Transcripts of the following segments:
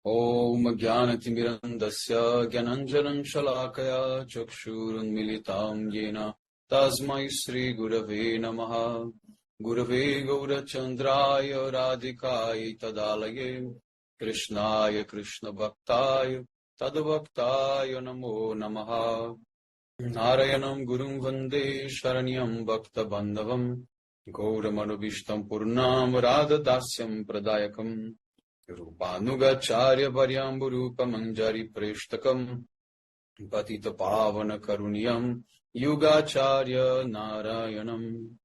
Om Jnanatimirandasya Gyananjanam Shalakaya Chakshurunmilitam Yena Tasmai Sri Gurave Namaha. Gurave Gaurachandraya Radhikaya Tadalaye Krishnaya Krishna Bhaktaya Tadbhaktaya Namo Namaha. Narayanam Gurum Vande Sharanyam Bhakta Bandhavam Gauramanovistam Purnam Radhadasyam Pradayakam Rupanugacharya Varyambu Rupamanjari Preshtakam Patita Pavana Karuniyam Yugacharya Narayanam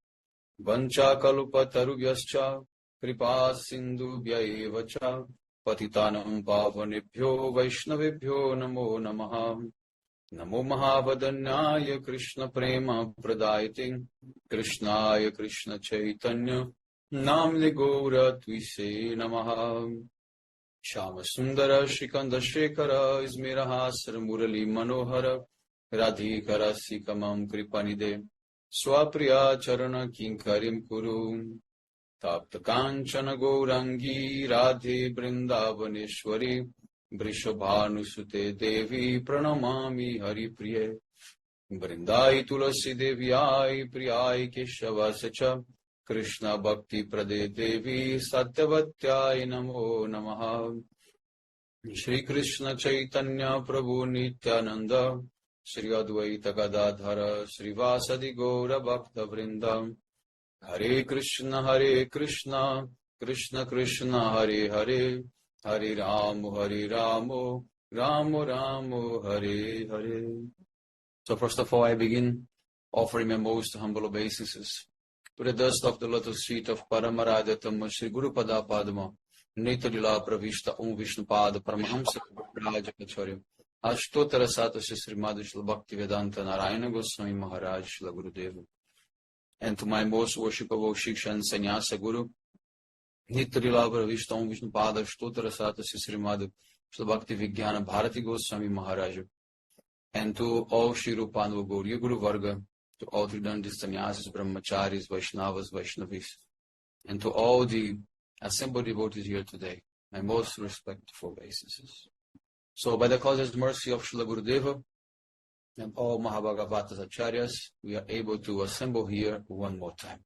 Vanchakalpatarubhyascha Kripa Sindhubhya evacha Patitanam Pavanebhyo Vaishnavebhyo Namo Namaha. Namo Mahavadanyaya Krishna Prema Pradayate Krishnaya Krishna Chaitanya Namne Gaura Twise Namaha. Shama Sundara Shikanda Shekara Izmira Hasar Murali Manohara Radhikara Sikamam Kripanide Swapriya Charana Kinkarim Kuru Tapta Kanchana Gaurangi Radhe Brindavaneshwari Vrishabhanusute Devi Pranamami Hari Priye Brindai Tulasi Devyai Priyai Keshavasacha Krishna Bhakti Prade Devi Satyavatyai Namo Namaha. Shri Krishna Chaitanya Prabhu Nityananda Shri Advaita Gadadhara Shri Vasadi Gaura Bhakta Vrindam Hare Krishna Krishna Krishna Hare Hare Hare Ramo, Ramo Ramo, Hare Hare. So first of all, I begin offering my most humble obeisances to the dust of the lotus feet of Paramaradhatama Sri Guru Pada Padma, Nitalila Pravishta Om Vishnu Pada Paramahamsa Rajakacharya, Ashtotara Satasya Sri Madhishla Bhakti Vedanta Narayana Goswami Maharaj Shila Gurudeva. And to my most worshipable Shiksha and Sannyasa Guru, Nitrila Pravishta Om Vishnu Pada Ashtotara Satasya Sri Madhu Shila Bhakti Vijnana Bharati Goswami Maharaj. And to all Shri Rupanava Gauriya Guru Varga, to all Tridandi Sannyasis, Brahmacharis, Vaishnavas, Vaishnavis, and to all the assembled devotees here today, my most respectful obeisances. So, by the causeless mercy of Srila Gurudeva and all Mahabhagavatas Acharyas, we are able to assemble here one more time.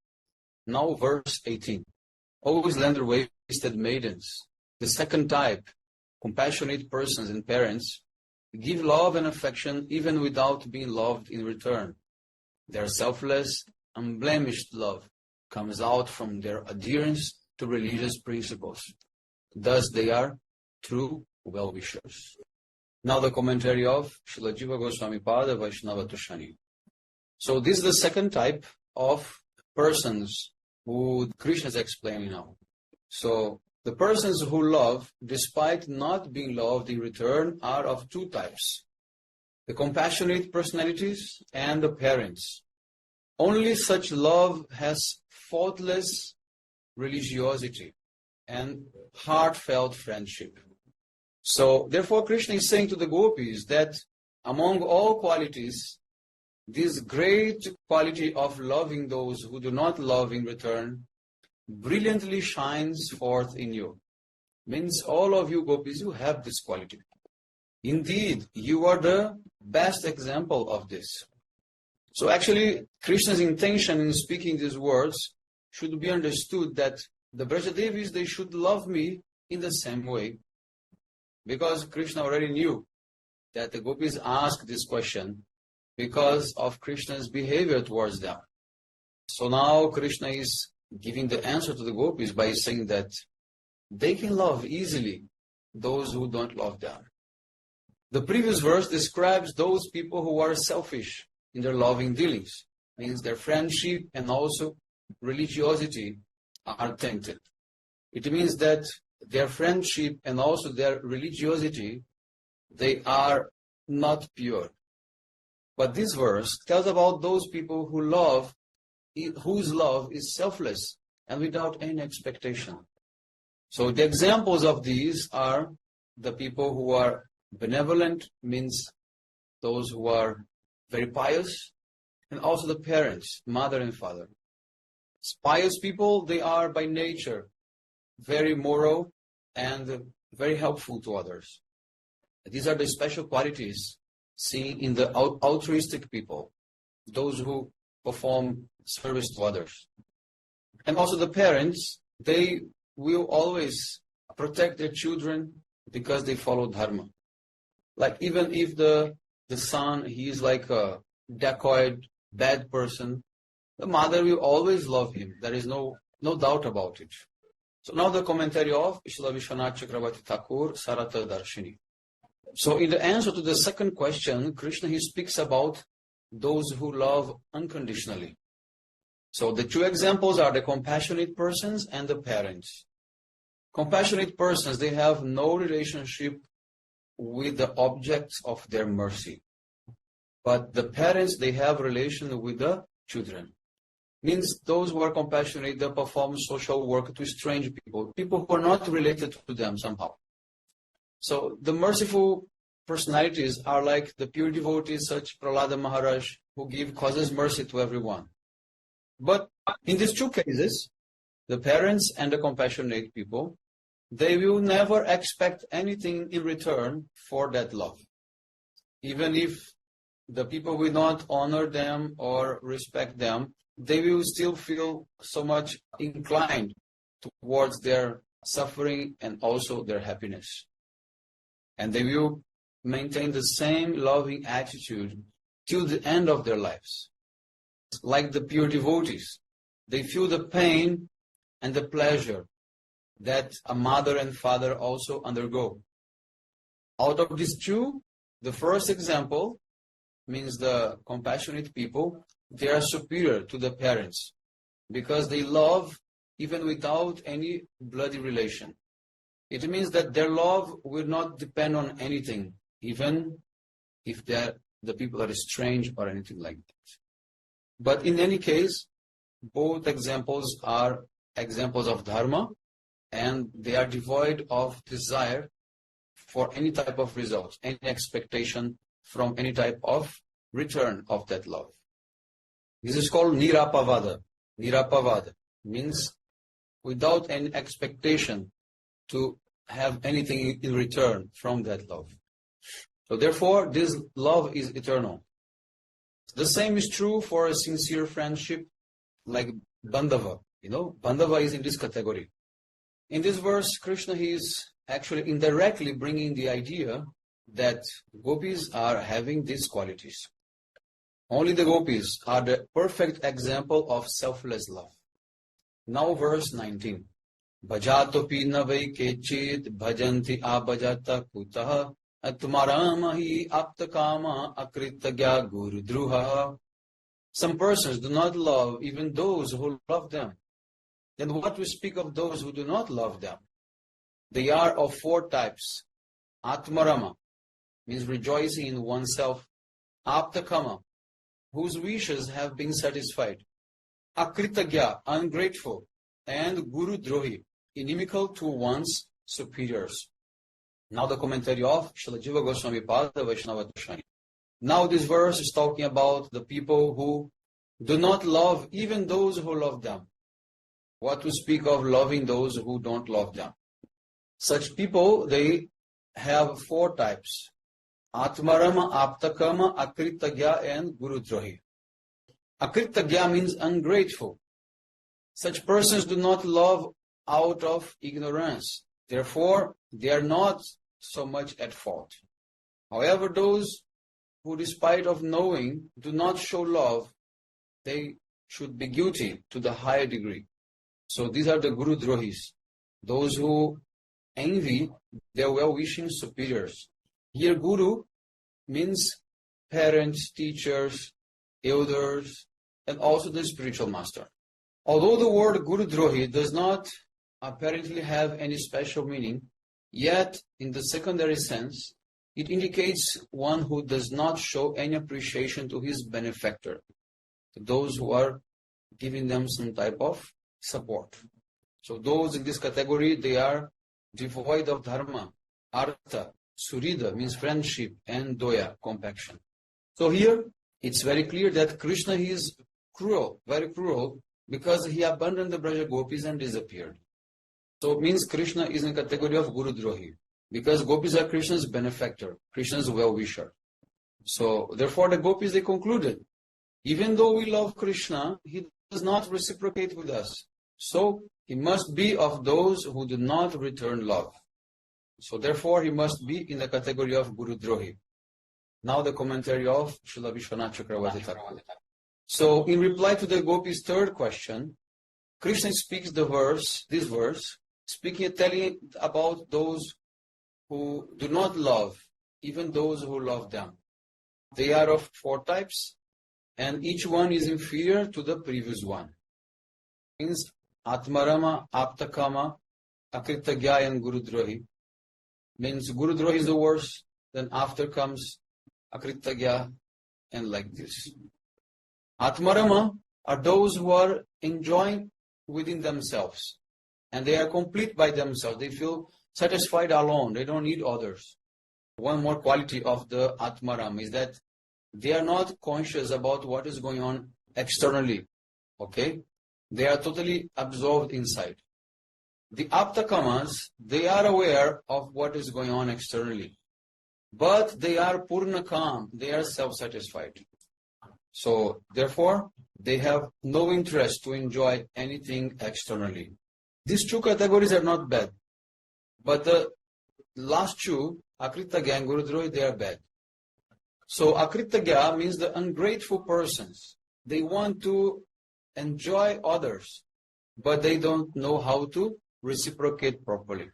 Now, verse 18. O slender waisted maidens, the second type, compassionate persons and parents, give love and affection even without being loved in return. Their selfless, unblemished love comes out from their adherence to religious principles. Thus they are true well-wishers. Now the commentary of Srila Jiva Goswami Pada Vaishnava Tushani. So this is the second type of persons who Krishna is explaining now. So the persons who love, despite not being loved in return, are of two types. The compassionate personalities and the parents. Only such love has faultless religiosity and heartfelt friendship. So, therefore, Krishna is saying to the gopis that among all qualities, this great quality of loving those who do not love in return brilliantly shines forth in you. Means all of you gopis, you have this quality. Indeed, you are the best example of this. So actually, Krishna's intention in speaking these words should be understood that the Brajadevis, they should love me in the same way. Because Krishna already knew that the gopis asked this question because of Krishna's behavior towards them. So now Krishna is giving the answer to the gopis by saying that they can love easily those who don't love them. The previous verse describes those people who are selfish in their loving dealings. Means their friendship and also religiosity are tainted. It means that their friendship and also their religiosity, they are not pure. But this verse tells about those people who love, whose love is selfless and without any expectation. So the examples of these are the people who are benevolent, means those who are very pious, and also the parents, mother and father. Pious people, they are by nature very moral and very helpful to others. These are the special qualities seen in the altruistic people, those who perform service to others. And also the parents, they will always protect their children because they follow dharma. Like even if the son, he is like a dacoit, bad person, the mother will always love him. There is no doubt about it. So now the commentary of Srila Vishwanath Chakravarti Thakur, Sarata Darshini. So in the answer to the second question, Krishna, he speaks about those who love unconditionally. So the two examples are the compassionate persons and the parents. Compassionate persons, they have no relationship with the objects of their mercy. But the parents, they have relation with the children. Means those who are compassionate, they perform social work to strange people, people who are not related to them somehow. So the merciful personalities are like the pure devotees such Prahlada Maharaj, who causes mercy to everyone. But in these two cases, the parents and the compassionate people, they will never expect anything in return for that love. Even if the people will not honor them or respect them, they will still feel so much inclined towards their suffering and also their happiness. And they will maintain the same loving attitude till the end of their lives. Like the pure devotees, they feel the pain and the pleasure that a mother and father also undergo. Out of these two, the first example means the compassionate people, they are superior to the parents because they love even without any bloody relation. It means that their love will not depend on anything, even if the people are strange or anything like that. But in any case, both examples are examples of dharma, and they are devoid of desire for any type of result, any expectation from any type of return of that love. This is called nirapavada. Nirapavada means without any expectation to have anything in return from that love. So therefore, this love is eternal. The same is true for a sincere friendship like Bandhava. Bandhava is in this category. In this verse, Krishna is actually indirectly bringing the idea that gopis are having these qualities. Only the gopis are the perfect example of selfless love. Now verse 19. Bhajatopi navai kechid bhajanti abhajata kutaha atmaramahi aptakama akritagya gurudruha. Some persons do not love even those who love them. Then what we speak of those who do not love them? They are of four types. Atmarama means rejoicing in oneself. Aptakama, whose wishes have been satisfied. Akritagya, ungrateful. And Guru Drohi, inimical to one's superiors. Now the commentary of Srila Jiva Goswami Pada Vaishnava Dashani. Now this verse is talking about the people who do not love even those who love them. What to speak of loving those who don't love them? Such people, they have four types. Atmarama, Aptakama, Akritagya and Gurudrohi. Akritagya means ungrateful. Such persons do not love out of ignorance. Therefore, they are not so much at fault. However, those who, despite of knowing, do not show love, they should be guilty to the higher degree. So these are the Guru Drohis, those who envy their well-wishing superiors. Here, Guru means parents, teachers, elders, and also the spiritual master. Although the word Guru Drohi does not apparently have any special meaning, yet in the secondary sense, it indicates one who does not show any appreciation to his benefactor, to those who are giving them some type of support. So those in this category, they are devoid of dharma, artha, surida means friendship, and doya, compassion. So here, it's very clear that Krishna is cruel, very cruel, because he abandoned the Braja Gopis and disappeared. So it means Krishna is in the category of Guru Drohi, because gopis are Krishna's benefactor, Krishna's well-wisher. So therefore the gopis, they concluded, even though we love Krishna, he does not reciprocate with us. So he must be of those who do not return love. So therefore he must be in the category of Guru Drohi. Now the commentary of Srila Vishwanath Chakravarti Thakur. So in reply to the gopis' third question, Krishna speaks this verse, telling about those who do not love, even those who love them. They are of 4 types, and each one is inferior to the previous one. Means Atmarama, Aptakama, Akritagya, and Gurudrohi. Means Gurudrohi is the worst, then after comes Akritagya, and like this. Atmarama are those who are enjoying within themselves, and they are complete by themselves. They feel satisfied alone. They don't need others. One more quality of the Atmaram is that they are not conscious about what is going on externally. Okay? They are totally absorbed inside. The Aptakamas, they are aware of what is going on externally, but they are Purnakam. They are self-satisfied. So, therefore, they have no interest to enjoy anything externally. These 2 categories are not bad. But the last 2, Akritagya and Gurudrohi, they are bad. So, Akritagya means the ungrateful persons. They want to enjoy others, but they don't know how to reciprocate properly.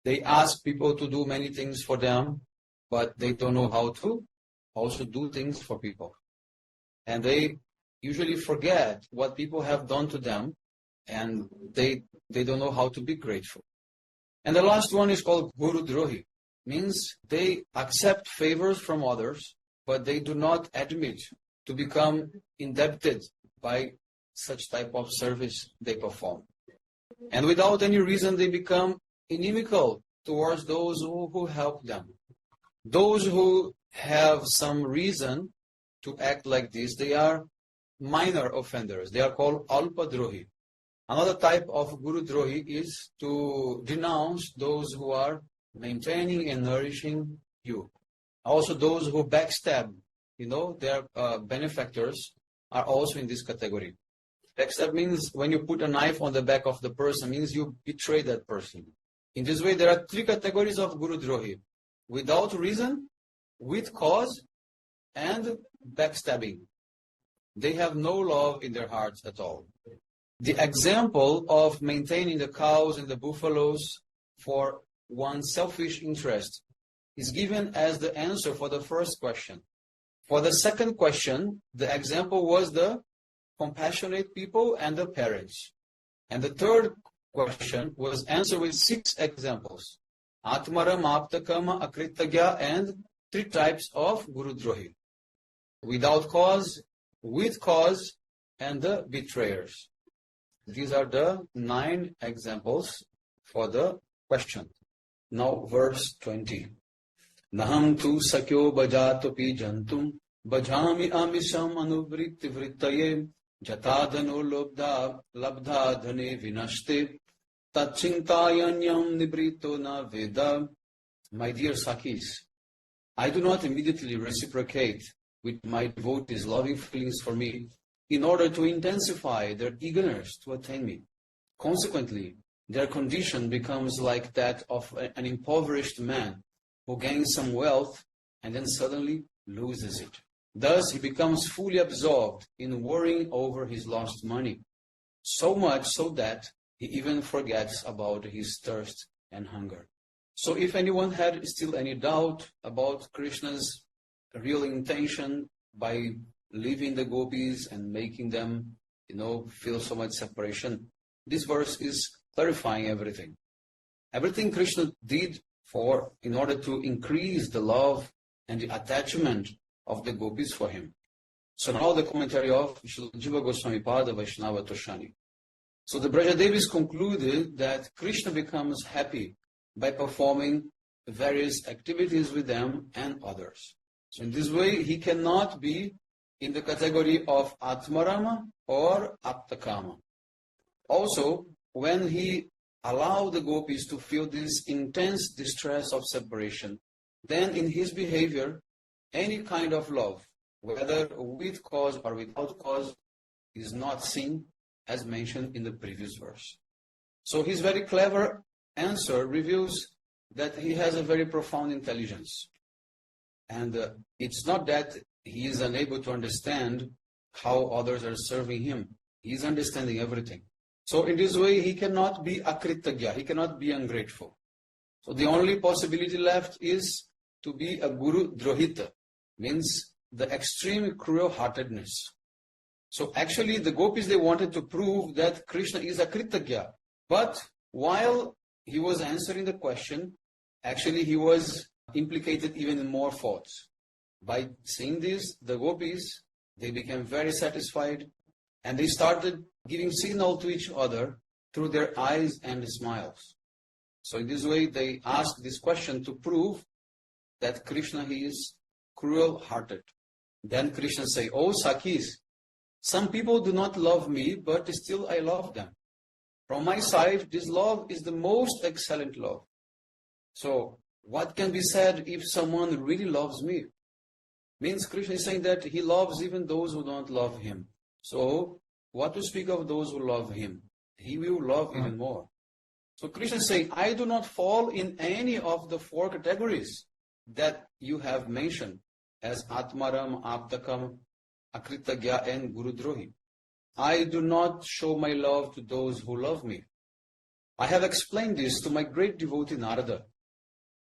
They ask people to do many things for them, but they don't know how to also do things for people. And they usually forget what people have done to them, and they don't know how to be grateful. And the last one is called Guru Drohi. Means they accept favors from others, but they do not admit to become indebted by such type of service they perform. And without any reason, they become inimical towards those who help them. Those who have some reason to act like this, they are minor offenders. They are called Alpadrohi. Another type of Guru Drohi is to denounce those who are maintaining and nourishing you. Also those who backstab, their benefactors are also in this category. Backstab means when you put a knife on the back of the person, means you betray that person. In this way, there are 3 categories of Guru Drohi: without reason, with cause, and backstabbing. They have no love in their hearts at all. The example of maintaining the cows and the buffaloes for one's selfish interest is given as the answer for the first question. For the second question, the example was the compassionate people and the parents. And the third question was answered with 6 examples: Atmaram, Aptakama, Akritagya, and 3 types of Guru Drohi: without cause, with cause, and the betrayers. These are the 9 examples for the question. Now verse 20. Naham tu sakyo bajatopi jantum bajami amisham anuvritti vrittaye jatadano labdha dhane vinashte tachintayanyam nibrito na veda. My dear Sakis, I do not immediately reciprocate with my devotees' loving feelings for me in order to intensify their eagerness to attain me. Consequently, their condition becomes like that of an impoverished man who gains some wealth and then suddenly loses it. Thus, he becomes fully absorbed in worrying over his lost money, so much so that he even forgets about his thirst and hunger. So if anyone had still any doubt about Krishna's real intention by leaving the gopis and making them, feel so much separation, this verse is clarifying everything. Everything Krishna did in order to increase the love and the attachment of the gopis for him. So now the commentary of Srila Jiva Goswami Pada Vaishnava Toshani. So the Brajadevis concluded that Krishna becomes happy by performing various activities with them and others. So in this way, he cannot be in the category of Atmarama or Aptakama. Also, when he allow the gopis to feel this intense distress of separation, then in his behavior, any kind of love, whether with cause or without cause, is not seen as mentioned in the previous verse. So his very clever answer reveals that he has a very profound intelligence. And it's not that he is unable to understand how others are serving him. He is understanding everything. So in this way, he cannot be akritagya, he cannot be ungrateful. So the only possibility left is to be a guru drohita, means the extreme cruel-heartedness. So actually the gopis, they wanted to prove that Krishna is akritagya. But while he was answering the question, actually he was implicated even in more faults. By seeing this, the gopis, they became very satisfied and they started giving signal to each other through their eyes and smiles. So in this way, they asked this question to prove that Krishna, he is cruel-hearted. Then Krishna say, "Oh Sakhis, some people do not love me, but still I love them. From my side, this love is the most excellent love. So what can be said if someone really loves me?" Means Krishna is saying that he loves even those who don't love him. So what to speak of those who love him? He will love even more. So Krishna is saying, I do not fall in any of the four categories that you have mentioned as Atmaram, Aptakam, Akritagya and Gurudrohi. I do not show my love to those who love me. I have explained this to my great devotee Narada.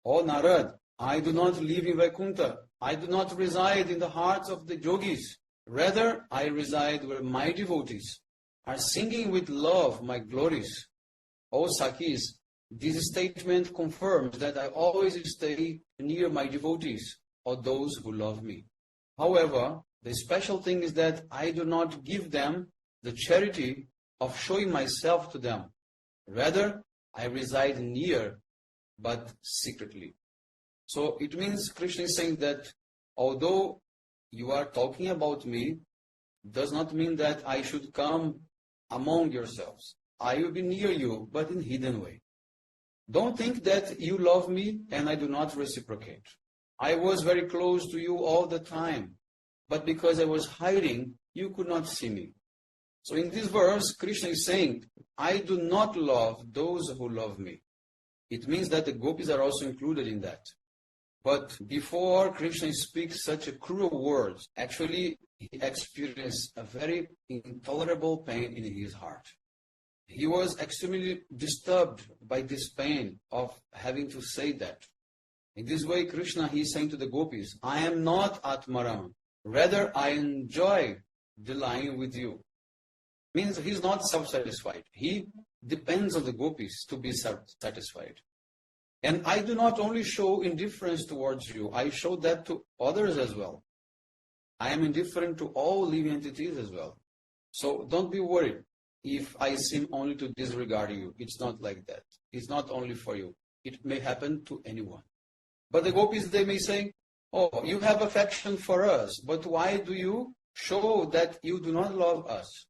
O Narad, I do not live in Vaikuntha. I do not reside in the hearts of the yogis. Rather, I reside where my devotees are singing with love my glories. O Sakhis, this statement confirms that I always stay near my devotees or those who love me. However, the special thing is that I do not give them the charity of showing myself to them. Rather, I reside near, but secretly. So it means Krishna is saying that although you are talking about me, does not mean that I should come among yourselves. I will be near you, but in hidden way. Don't think that you love me and I do not reciprocate. I was very close to you all the time, but because I was hiding, you could not see me. So in this verse, Krishna is saying, I do not love those who love me. It means that the gopis are also included in that. But before Krishna speaks such a cruel words, actually he experienced a very intolerable pain in his heart. He was extremely disturbed by this pain of having to say that. In this way, Krishna, he is saying to the gopis, I am not Atmaram. Rather, I enjoy lying with you. Means he is not self-satisfied. He depends on the gopis to be satisfied. And I do not only show indifference towards you, I show that to others as well. I am indifferent to all living entities as well. So don't be worried if I seem only to disregard you. It's not like that. It's not only for you. It may happen to anyone. But the gopis, they may say, oh, you have affection for us, but why do you show that you do not love us?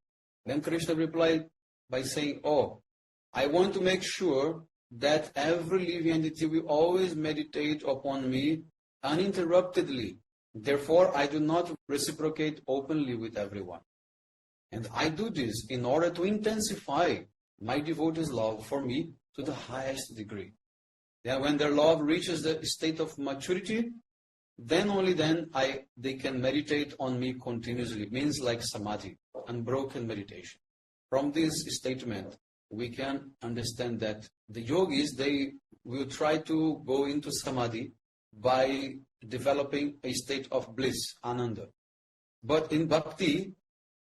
Then Krishna replied by saying, oh, I want to make sure that every living entity will always meditate upon me uninterruptedly. Therefore, I do not reciprocate openly with everyone. And I do this in order to intensify my devotees' love for me to the highest degree. Then when their love reaches the state of maturity, then only then they can meditate on me continuously. It means like samadhi, unbroken meditation. From this statement, we can understand that the yogis, they will try to go into samadhi by developing a state of bliss, ananda. But in bhakti,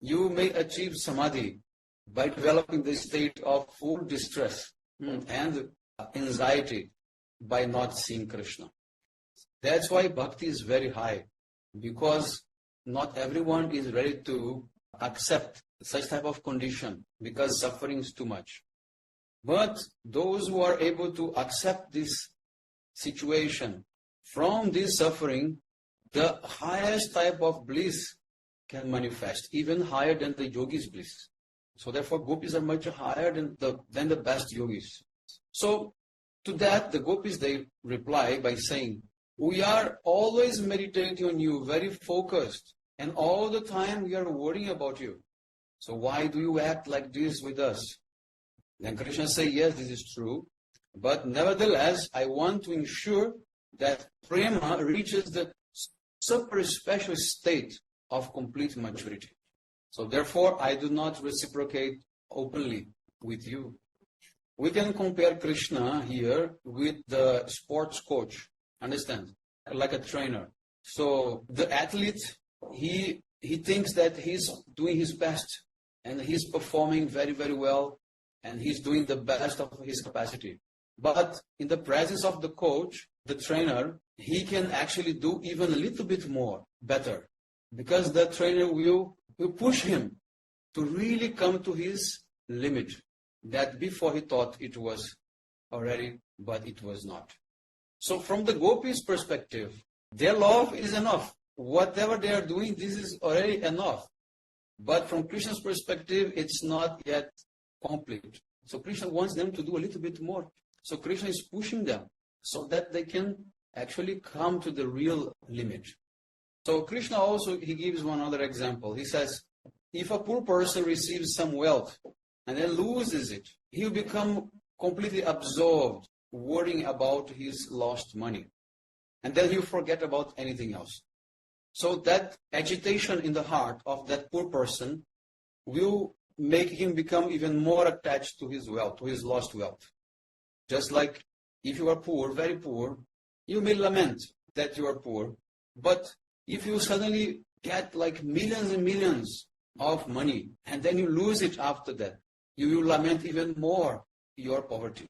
you may achieve samadhi by developing the state of full distress and anxiety by not seeing Krishna. That's why bhakti is very high, because not everyone is ready to accept such type of condition because suffering is too much. But those who are able to accept this situation, from this suffering, the highest type of bliss can manifest, even higher than the yogi's bliss. So therefore, gopis are much higher than the best yogis. So to that, the gopis, they reply by saying, we are always meditating on you, very focused, and all the time we are worrying about you. So why do you act like this with us? Then Krishna says, yes, this is true, but nevertheless, I want to ensure that prema reaches the super special state of complete maturity. So therefore, I do not reciprocate openly with you. We can compare Krishna here with the sports coach, understand? Like a trainer. So the athlete, he thinks that he's doing his best and he's performing very, very well and he's doing the best of his capacity. But in the presence of the coach, the trainer, he can actually do even a little bit more, better. Because the trainer will push him to really come to his limit. That before he thought it was already, but it was not. So from the gopis' perspective, their love is enough. Whatever they are doing, this is already enough. But from Krishna's perspective, it's not yet complete. So Krishna wants them to do a little bit more. So Krishna is pushing them so that they can actually come to the real limit. So Krishna also, he gives one other example. He says, if a poor person receives some wealth and then loses it, he will become completely absorbed, worrying about his lost money. And then he'll forget about anything else. So that agitation in the heart of that poor person will make him become even more attached to his wealth, to his lost wealth. Just like if you are poor, very poor, you may lament that you are poor. But if you suddenly get like millions and millions of money and then you lose it after that, you will lament even more your poverty.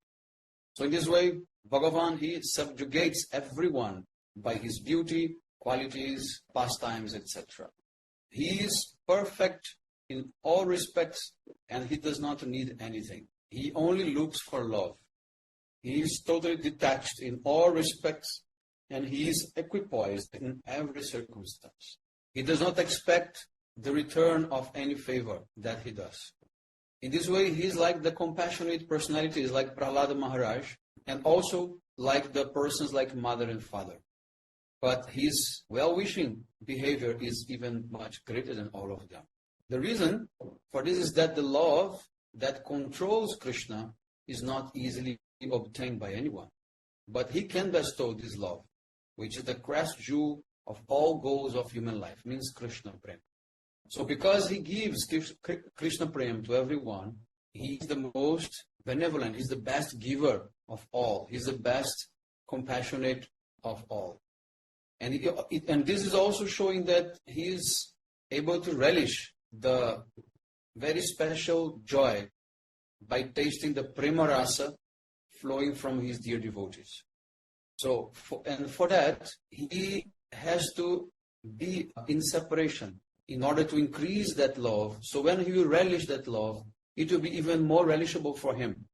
So in this way, Bhagavan, he subjugates everyone by his beauty, qualities, pastimes, etc. He is perfect in all respects and he does not need anything. He only looks for love. He is totally detached in all respects and he is equipoised in every circumstance. He does not expect the return of any favor that he does. In this way, he is like the compassionate personalities like Prahlada Maharaj and also like the persons like mother and father. But his well-wishing behavior is even much greater than all of them. The reason for this is that the love that controls Krishna is not easily obtained by anyone. But he can bestow this love, which is the crest jewel of all goals of human life, means Krishna Prem. So because he gives Krishna Prem to everyone, he is the most benevolent, he's the best giver of all, he's the best compassionate of all. And this is also showing that he is able to relish the very special joy by tasting the prema rasa flowing from his dear devotees. So, for that, he has to be in separation in order to increase that love. So when he will relish that love, it will be even more relishable for him.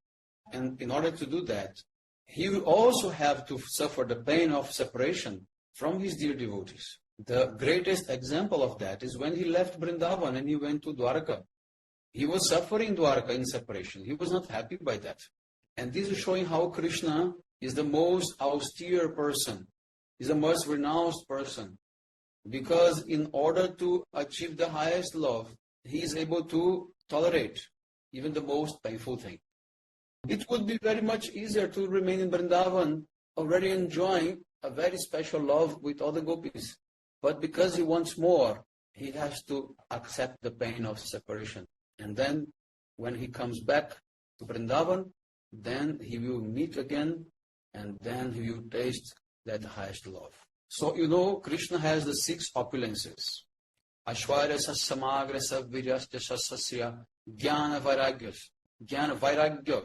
And in order to do that, he will also have to suffer the pain of separation from his dear devotees. The greatest example of that is when he left Vrindavan and he went to Dwarka. He was suffering Dwarka in separation. He was not happy by that. And this is showing how Krishna is the most austere person, is the most renounced person. Because in order to achieve the highest love, he is able to tolerate even the most painful thing. It would be very much easier to remain in Vrindavan, already enjoying a very special love with all the gopis. But because he wants more, he has to accept the pain of separation. And then when he comes back to Vrindavan, then he will meet again and then he will taste that highest love. So Krishna has the 6 opulences. Ashwarya samagra savirasya sasasya jnana vairagyas. Jnana vairagya.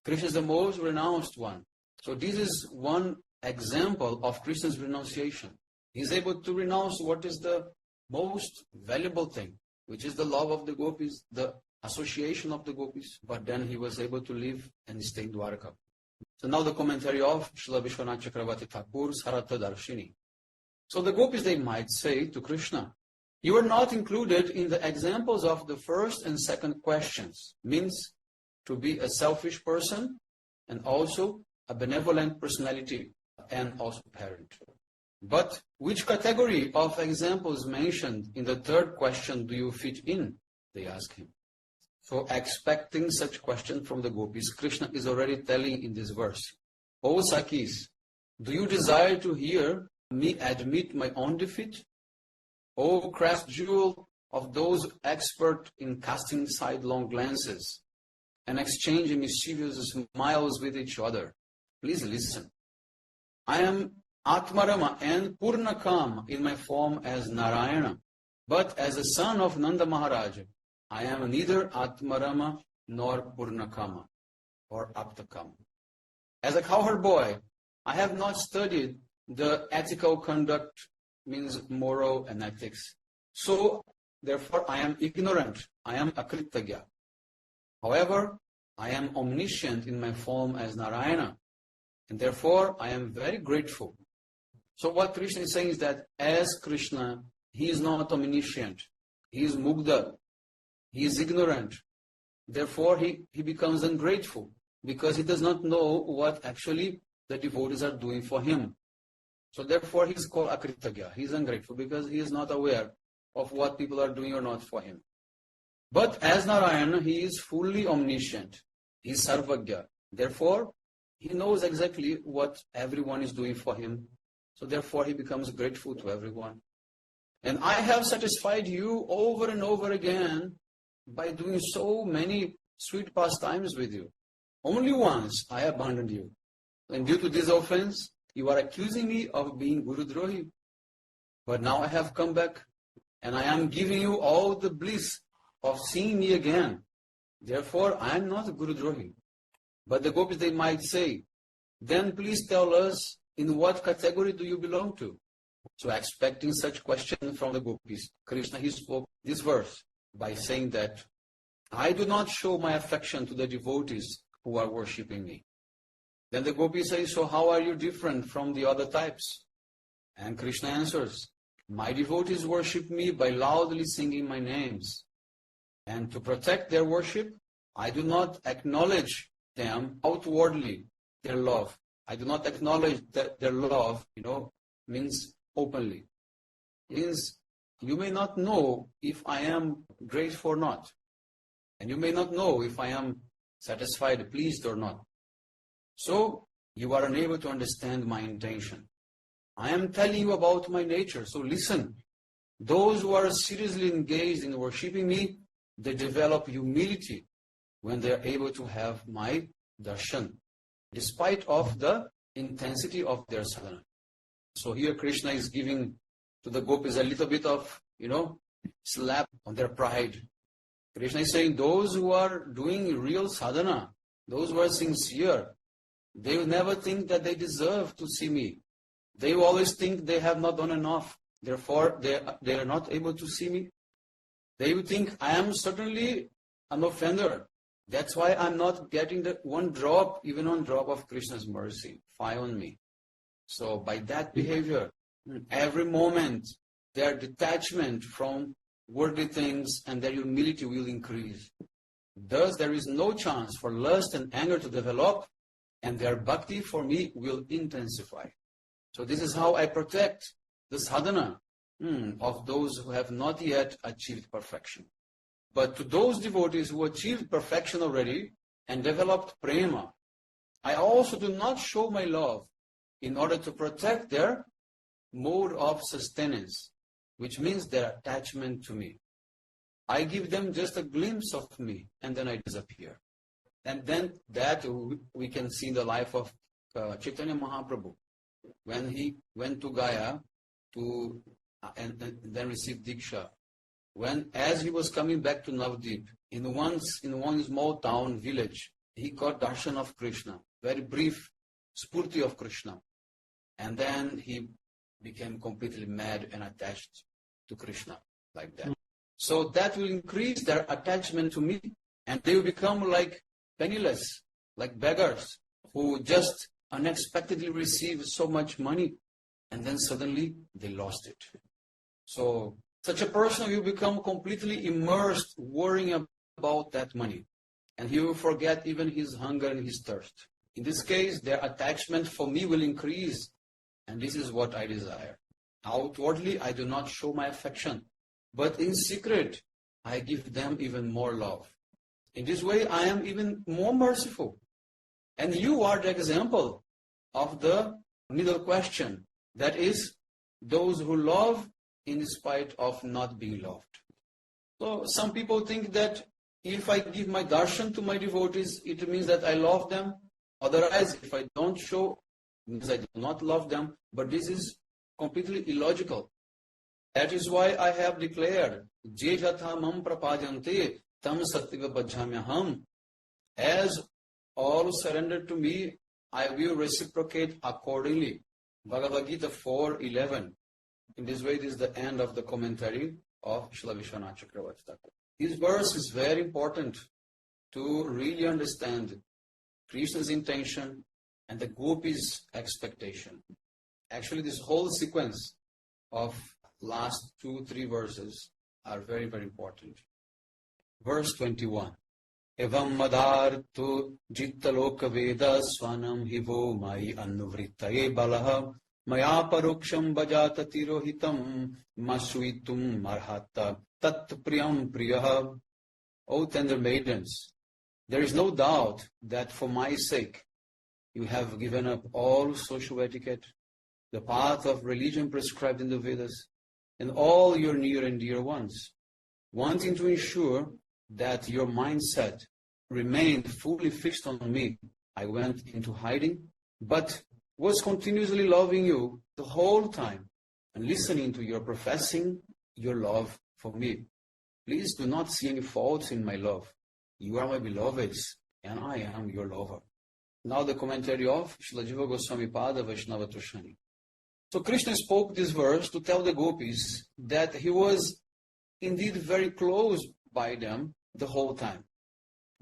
Krishna is the most renounced one. So this is one example of Krishna's renunciation. He is able to renounce what is the most valuable thing, which is the love of the gopis, the association of the gopis. But then he was able to live and stay in Dwarka. So now the commentary of Srila Vishwanath Chakravarti Thakur Sarata Darshini. So the gopis, they might say to Krishna, you are not included in the examples of the first and second questions. Means to be a selfish person and also a benevolent personality, and also parent. But which category of examples mentioned in the third question do you fit in? They ask him. So expecting such question from the gopis, Krishna is already telling in this verse, O Sakis, do you desire to hear me admit my own defeat? O crest jewel of those expert in casting sidelong glances and exchanging mischievous smiles with each other, please listen. I am Atmarama and Purnakam in my form as Narayana, but as a son of Nanda Maharaj, I am neither Atmarama nor Purnakama or Aptakama. As a cowherd boy, I have not studied the ethical conduct, means moral and ethics. So, therefore, I am ignorant. I am Akritagya. However, I am omniscient in my form as Narayana, and therefore I am very grateful. So what Krishna is saying is that as Krishna, he is not omniscient. He is Mugdha. He is ignorant. Therefore, he becomes ungrateful because he does not know what actually the devotees are doing for him. So therefore, he is called Akritagya. He is ungrateful because he is not aware of what people are doing or not for him. But as Narayana, he is fully omniscient. He is Sarvagya. Therefore, he knows exactly what everyone is doing for him. So therefore, he becomes grateful to everyone. And I have satisfied you over and over again by doing so many sweet pastimes with you. Only once I abandoned you. And due to this offense, you are accusing me of being Guru Drohi. But now I have come back and I am giving you all the bliss of seeing me again. Therefore, I am not a Guru Drohi. But the gopis, they might say, then please tell us, in what category do you belong to? So expecting such question from the gopis, Krishna, he spoke this verse by saying that, I do not show my affection to the devotees who are worshipping me. Then the gopis say, so how are you different from the other types? And Krishna answers, my devotees worship me by loudly singing my names. And to protect their worship, I do not acknowledge them outwardly, their love. I do not acknowledge that their love, means openly. Means you may not know if I am grateful or not. And you may not know if I am satisfied, pleased or not. So you are unable to understand my intention. I am telling you about my nature, so listen. Those who are seriously engaged in worshipping me, they develop humility when they are able to have my darshan, despite of the intensity of their sadhana. So here Krishna is giving to the gopis a little bit of, slap on their pride. Krishna is saying those who are doing real sadhana, those who are sincere, they will never think that they deserve to see me. They will always think they have not done enough. Therefore, they are not able to see me. They will think I am certainly an offender. That's why I'm not getting the even one drop of Krishna's mercy fall on me. So by that behavior, every moment, their detachment from worldly things and their humility will increase. Thus, there is no chance for lust and anger to develop, and their bhakti for me will intensify. So this is how I protect the sadhana of those who have not yet achieved perfection. But to those devotees who achieved perfection already and developed prema, I also do not show my love in order to protect their mode of sustenance, which means their attachment to me. I give them just a glimpse of me and then I disappear. And then that we can see in the life of Chaitanya Mahaprabhu. When he went to Gaya and then received Diksha, as he was coming back to Navadvip, in one small town, village, he got darshan of Krishna, very brief spurti of Krishna. And then he became completely mad and attached to Krishna like that. So that will increase their attachment to me, and they will become like penniless, like beggars, who just unexpectedly receive so much money, and then suddenly they lost it. So such a person will become completely immersed, worrying about that money, and he will forget even his hunger and his thirst. In this case, their attachment for me will increase, and this is what I desire. Outwardly, I do not show my affection, but in secret, I give them even more love. In this way, I am even more merciful. And you are the example of the middle question, that is, those who love in spite of not being loved. So some people think that if I give my darshan to my devotees, it means that I love them. Otherwise, if I don't show, it means I do not love them. But this is completely illogical. That is why I have declared, Je jatha mam prapadyante tam sattiva bhajamyaham. As all surrender to me, I will reciprocate accordingly. Bhagavad Gita 4:11. In this way, this is the end of the commentary of Srila Vishwanath Chakravarti Thakur. This verse is very important to really understand Krishna's intention and the gopis' expectation. Actually, this whole sequence of last 2-3 verses are very, very important. Verse 21. Evam madartu jittaloka veda swanam hivo mai anuvrittaye balaha maya paroksham bhajata tirohitam masuitum marhata tat priyam priyaha. O tender maidens, there is no doubt that for my sake you have given up all social etiquette, the path of religion prescribed in the Vedas, and all your near and dear ones, wanting to ensure that your mindset remained fully fixed on me. I went into hiding, but was continuously loving you the whole time and listening to your professing your love for me. Please do not see any faults in my love. You are my beloveds, and I am your lover. Now the commentary of Srila Jiva Goswami Pada Vaishnava Tushani. So Krishna spoke this verse to tell the gopis that he was indeed very close by them the whole time.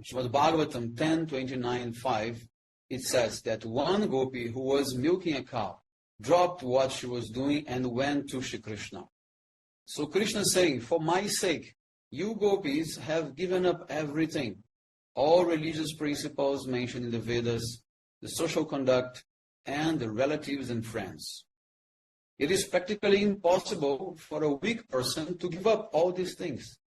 Srimad Bhagavatam 10:29-5, it says that one gopi who was milking a cow dropped what she was doing and went to Shri Krishna. So Krishna is saying, for my sake, you gopis have given up everything, all religious principles mentioned in the Vedas, the social conduct, and the relatives and friends. It is practically impossible for a weak person to give up all these things.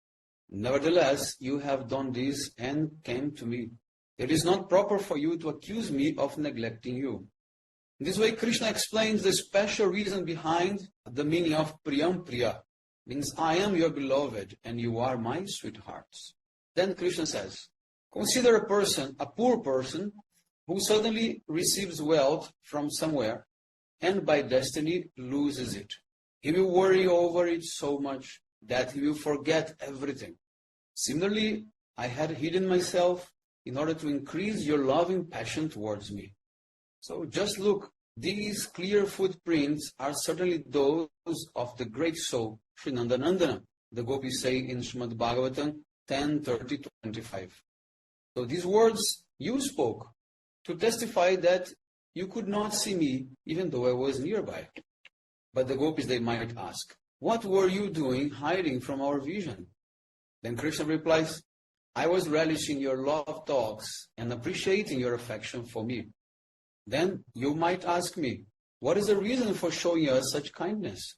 Nevertheless, you have done this and came to me. It is not proper for you to accuse me of neglecting you. In this way, Krishna explains the special reason behind the meaning of Priyam Priya. Means, I am your beloved and you are my sweethearts. Then Krishna says, consider a poor person who suddenly receives wealth from somewhere and by destiny loses it. He will worry over it so much that he will forget everything. Similarly, I had hidden myself in order to increase your loving passion towards me. So just look, these clear footprints are certainly those of the great soul, Sri Nandanandana, the gopis say in Srimad Bhagavatam 10:30-25. So these words you spoke to testify that you could not see me even though I was nearby. But the gopis, they might ask, what were you doing hiding from our vision? Then Krishna replies, I was relishing your love talks and appreciating your affection for me. Then you might ask me, what is the reason for showing us such kindness?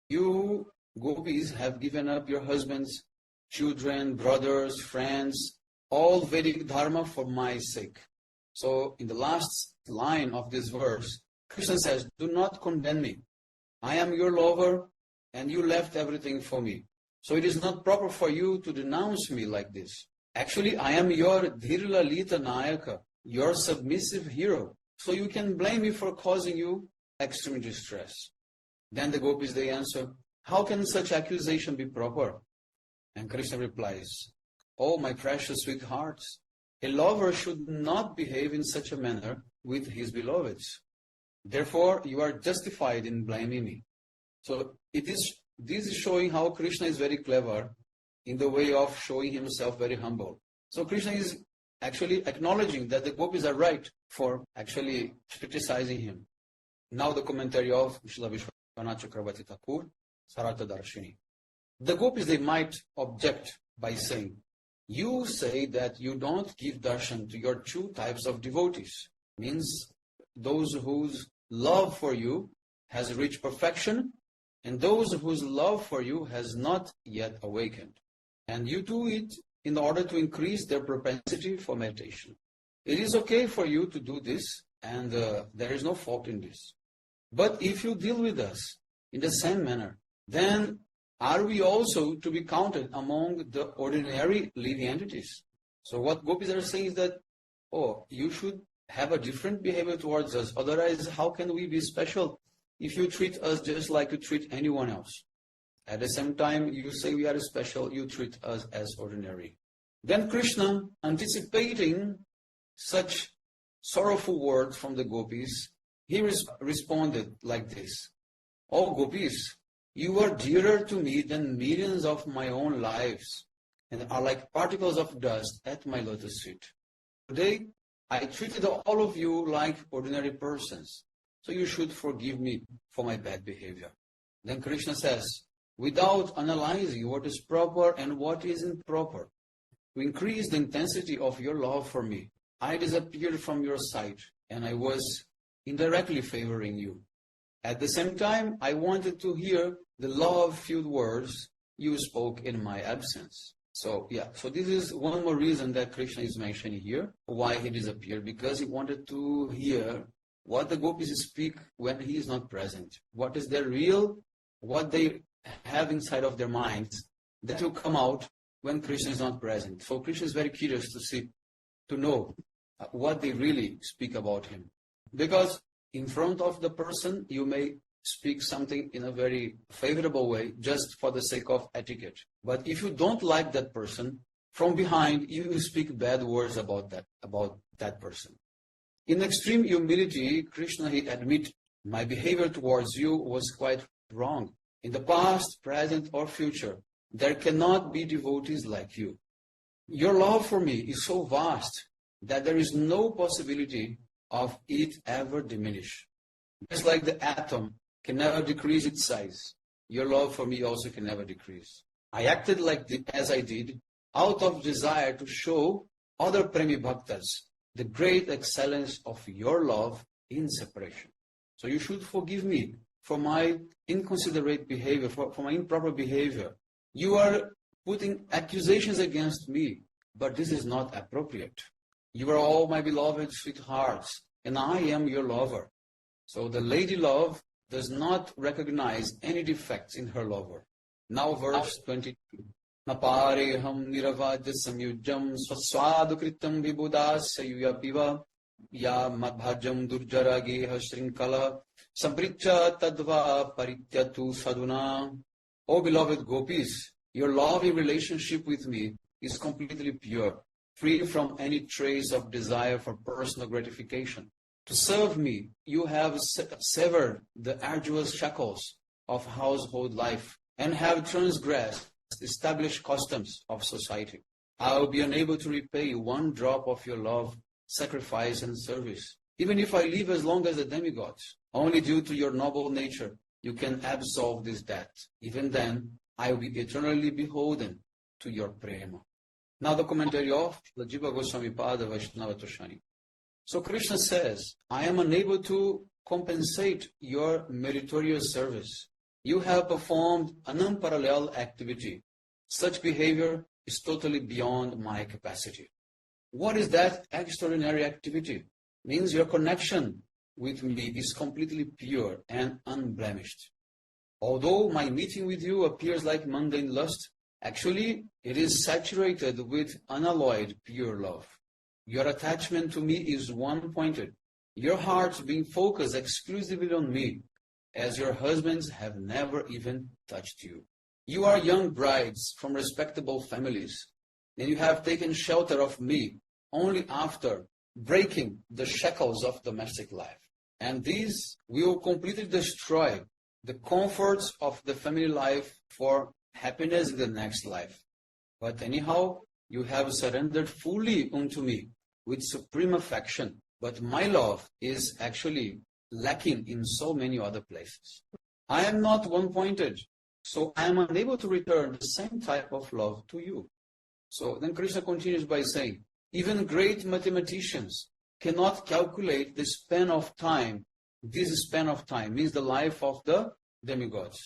You gopis have given up your husbands, children, brothers, friends, all Vedic dharma for my sake. So in the last line of this verse, Krishna says, do not condemn me. I am your lover and you left everything for me. So it is not proper for you to denounce me like this. Actually, I am your Dhirlalita Nayaka, your submissive hero. So you can blame me for causing you extreme distress. Then the gopis, they answer, how can such accusation be proper? And Krishna replies, oh, my precious sweethearts, a lover should not behave in such a manner with his beloveds. Therefore, you are justified in blaming me. So this is showing how Krishna is very clever in the way of showing himself very humble. So Krishna is actually acknowledging that the gopis are right for actually criticizing him. Now the commentary of Srila Vishwanath Chakravarti Thakur, Sarata Darshini. The gopis, they might object by saying, you say that you don't give darshan to your two types of devotees, Means those whose love for you has reached perfection, and those whose love for you has not yet awakened. And you do it in order to increase their propensity for meditation. It is okay for you to do this, and there is no fault in this. But if you deal with us in the same manner, then are we also to be counted among the ordinary living entities? So what gopis are saying is that, oh, you should have a different behavior towards us. Otherwise, how can we be special if you treat us just like you treat anyone else? At the same time, you say we are special, you treat us as ordinary. Then Krishna, anticipating such sorrowful words from the gopis, he responded like this: "Oh gopis, you are dearer to me than millions of my own lives, and are like particles of dust at my lotus feet. Today, I treated all of you like ordinary persons, so you should forgive me for my bad behavior." Then Krishna says, without analyzing what is proper and what is improper, to increase the intensity of your love for me, I disappeared from your sight, and I was indirectly favoring you. At the same time, I wanted to hear the love-filled words you spoke in my absence. So this is one more reason that Krishna is mentioning here, why he disappeared, because he wanted to hear what the gopis speak when he is not present. What is their real, what they have inside of their minds, that will come out when Krishna is not present. So Krishna is very curious to know what they really speak about him. Because in front of the person, you may speak something in a very favorable way, just for the sake of etiquette. But if you don't like that person, from behind, you will speak bad words about that person. In extreme humility, Krishna, he admit, my behavior towards you was quite wrong. In the past, present, or future, there cannot be devotees like you. Your love for me is so vast that there is no possibility of it ever diminish. Just like the atom can never decrease its size, your love for me also can never decrease. I acted as I did out of desire to show other Premi Bhaktas the great excellence of your love in separation. So you should forgive me for my inconsiderate behavior, for my improper behavior. You are putting accusations against me, but this is not appropriate. You are all my beloved sweethearts, and I am your lover. So the lady love does not recognize any defects in her lover. Now verse 22. Napareham niravadya samyujam swaswadu kritam vibudas sayuyapiva ya madbhajam durjarageha shrinkala sampricha tadva parityatu saduna. O beloved gopis, your loving relationship with me is completely pure, free from any trace of desire for personal gratification. To serve me, you have severed the arduous shackles of household life and have transgressed established customs of society. I will be unable to repay you one drop of your love, sacrifice, and service. Even if I live as long as the demigods, only due to your noble nature, you can absolve this debt. Even then, I will be eternally beholden to your prema. Now the commentary of Jiva Goswami Pada Vaishnava Toshani. So Krishna says, I am unable to compensate your meritorious service. You have performed an unparalleled activity. Such behavior is totally beyond my capacity. What is that extraordinary activity? Means your connection with me is completely pure and unblemished. Although my meeting with you appears like mundane lust, actually it is saturated with unalloyed pure love. Your attachment to me is one-pointed, your hearts being focused exclusively on me, as your husbands have never even touched you. You are young brides from respectable families, and you have taken shelter of me only after breaking the shackles of domestic life. And these will completely destroy the comforts of the family life for happiness in the next life. But anyhow, you have surrendered fully unto me with supreme affection, but my love is actually lacking in so many other places. I am not one-pointed, so I am unable to return the same type of love to you. So then Krishna continues by saying, even great mathematicians cannot calculate the span of time. This span of time means the life of the demigods.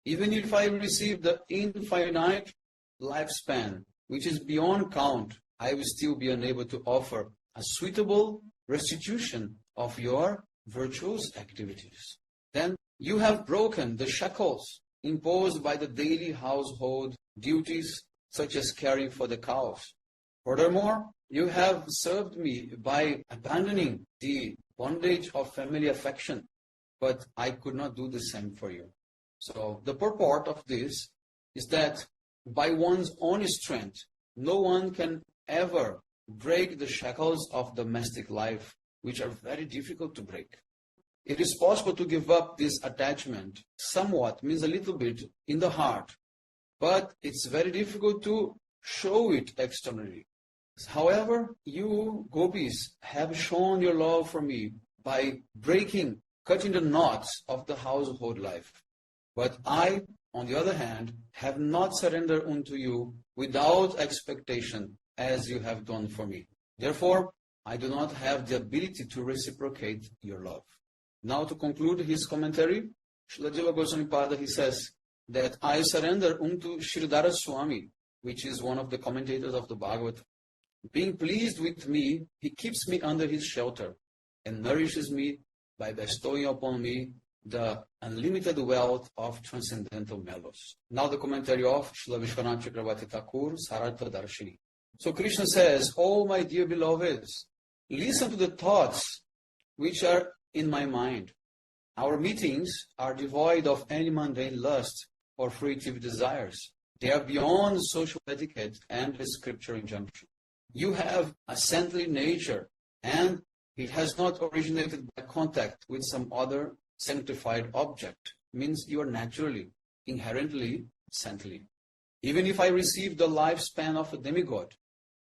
Even if I receive the infinite lifespan, which is beyond count, I will still be unable to offer a suitable restitution of your virtuous activities. Then you have broken the shackles imposed by the daily household duties, such as caring for the cows. Furthermore, you have served me by abandoning the bondage of family affection, but I could not do the same for you. So the purport of this is that by one's own strength, no one can ever break the shackles of domestic life, which are very difficult to break. It is possible to give up this attachment somewhat, means a little bit, in the heart, but it's very difficult to show it externally. However, you, gopis, have shown your love for me by cutting the knots of the household life. But I, on the other hand, have not surrendered unto you without expectation, as you have done for me. Therefore, I do not have the ability to reciprocate your love. Now, to conclude his commentary, Srila Jiva Goswami Pada, he says that I surrender unto Sridhara Swami, which is one of the commentators of the Bhagavad. Being pleased with me, he keeps me under his shelter and nourishes me by bestowing upon me the unlimited wealth of transcendental mellows. Now the commentary of Srila Vishwanath Chakravarti Thakur, Sarartha Darshini. So Krishna says, "Oh my dear beloveds, listen to the thoughts which are in my mind. Our meetings are devoid of any mundane lust or fruitive desires. They are beyond social etiquette and the scripture injunction. You have a saintly nature, and it has not originated by contact with some other sanctified object. Means you are naturally, inherently saintly. Even if I received the lifespan of a demigod,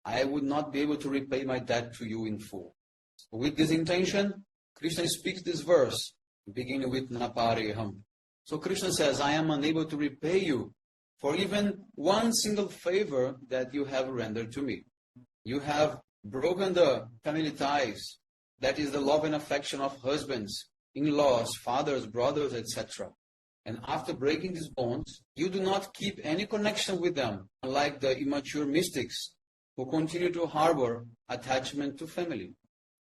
I would not be able to repay my debt to you in full." With this intention, Krishna speaks this verse, beginning with Napareham. So Krishna says, I am unable to repay you for even one single favor that you have rendered to me. You have broken the family ties, that is the love and affection of husbands, in-laws, fathers, brothers, etc. And after breaking these bonds, you do not keep any connection with them, unlike the immature mystics who continue to harbor attachment to family.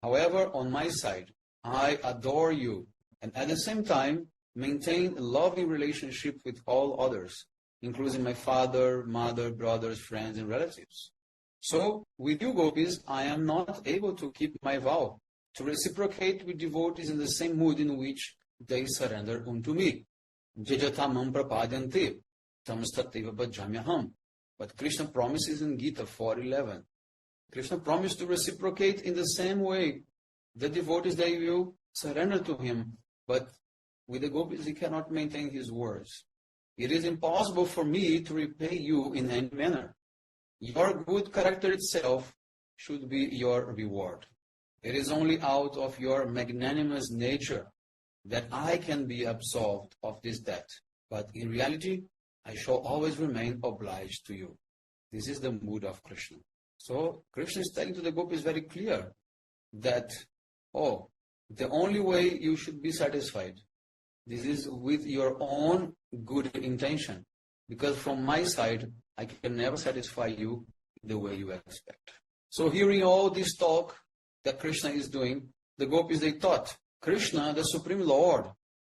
However, on my side, I adore you, and at the same time, maintain a loving relationship with all others, including my father, mother, brothers, friends, and relatives. So, with you, gopis, I am not able to keep my vow to reciprocate with devotees in the same mood in which they surrender unto me. Jajatamam prapadyante tamstateva bhajamyaham. But Krishna promises in Gita 4:11. Krishna promised to reciprocate in the same way the devotees, they will surrender to him, but with the gopis he cannot maintain his words. It is impossible for me to repay you in any manner. Your good character itself should be your reward. It is only out of your magnanimous nature that I can be absolved of this debt. But in reality, I shall always remain obliged to you. This is the mood of Krishna. So Krishna is telling to the gopis very clear that, the only way you should be satisfied, this is with your own good intention. Because from my side, I can never satisfy you the way you expect. So hearing all this talk that Krishna is doing, the gopis, they thought, Krishna, the Supreme Lord,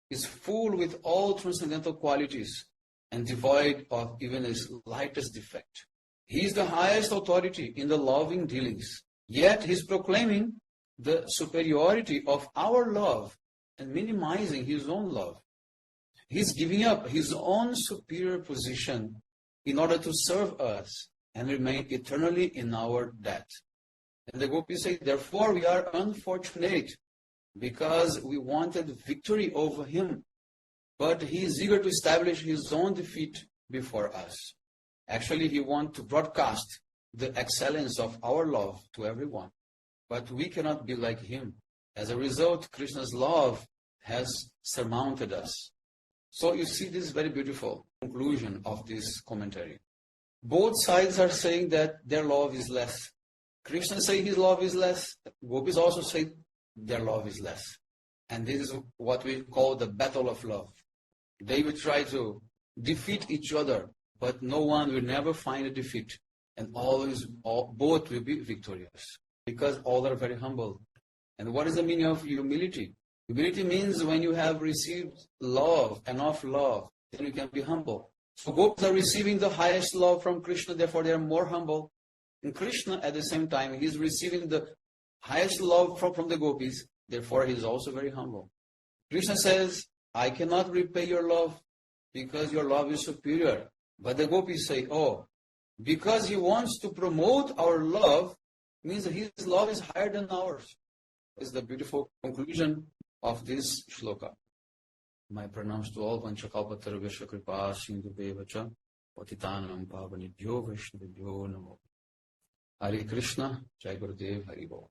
is full with all transcendental qualities and devoid of even the slightest defect. He is the highest authority in the loving dealings. Yet he is proclaiming the superiority of our love and minimizing his own love. He is giving up his own superior position in order to serve us and remain eternally in our debt. And the gopis say, therefore we are unfortunate because we wanted victory over him, but he is eager to establish his own defeat before us. Actually, he wants to broadcast the excellence of our love to everyone, but we cannot be like him. As a result, Krishna's love has surmounted us. So you see this very beautiful conclusion of this commentary. Both sides are saying that their love is less. Krishna say his love is less. Gopis also say their love is less. And this is what we call the battle of love. They will try to defeat each other, but no one will never find a defeat. And both will be victorious. Because all are very humble. And what is the meaning of humility? Humility means when you have received love, enough love, then you can be humble. So gopis are receiving the highest love from Krishna, therefore they are more humble. And Krishna, at the same time, he is receiving the highest love from the gopis, therefore he is also very humble. Krishna says, I cannot repay your love because your love is superior. But the gopis say, oh, because he wants to promote our love, means that his love is higher than ours. This is the beautiful conclusion of this shloka. My pranams to all. Vanchakalpatarvesha kripa sindhu bevacha patitanam pavanibhyo vaishnavibhyo namo. Hare Krishna, Jai Gurudev, Hari Bol.